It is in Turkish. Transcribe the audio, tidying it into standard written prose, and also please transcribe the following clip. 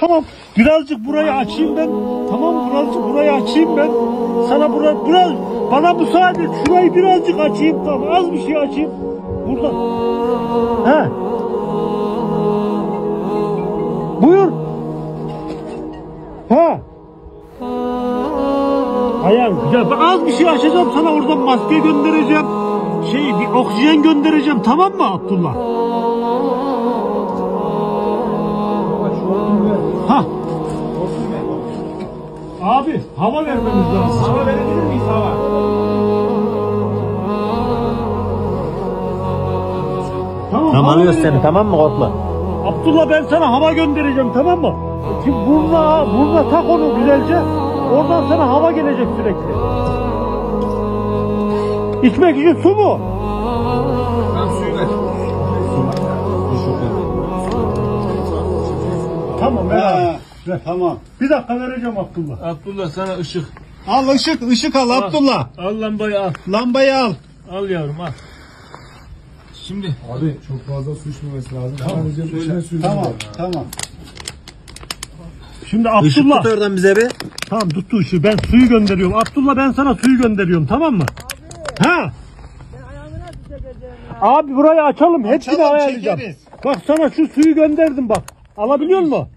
Tamam. Birazcık burayı açayım ben. Tamam, birazcık burayı açayım ben. Sana biraz bana müsaade et. Şurayı birazcık açayım. Tamam, az bir şey açayım. Burada. He. Buyur. Ha. Ayağım güzel. Az bir şey açacağım sana, oradan maske göndereceğim. Bir oksijen göndereceğim, tamam mı Abdullah? Ha. Abi hava vermemiz lazım. Hava verebilir miyiz hava? Tamam alıyoruz seni, tamam mı, korkma. Abdullah, ben sana hava göndereceğim, tamam mı? Şimdi burnuna tak onu güzelce. Oradan sana hava gelecek sürekli. İçmek için su mu? Ben suyu ver. Tamam ver. Tamam. Bir dakika vereceğim Abdullah. Abdullah sana ışık. Al ışık al Abdullah. Al lambayı al. Lambayı al. Al yavrum al. Şimdi. Abi çok fazla su içmemesi lazım. Tamam. Şimdi Işık Abdullah. tut oradan bize bir. Tamam, tuttu ışığı. Ben suyu gönderiyorum. Abdullah, ben sana suyu gönderiyorum, tamam mı? Abi. Ha. Abi burayı açalım. Hepsini ayarlayacağım. çekeriz. Bak sana şu suyu gönderdim bak. Alabiliyor musun?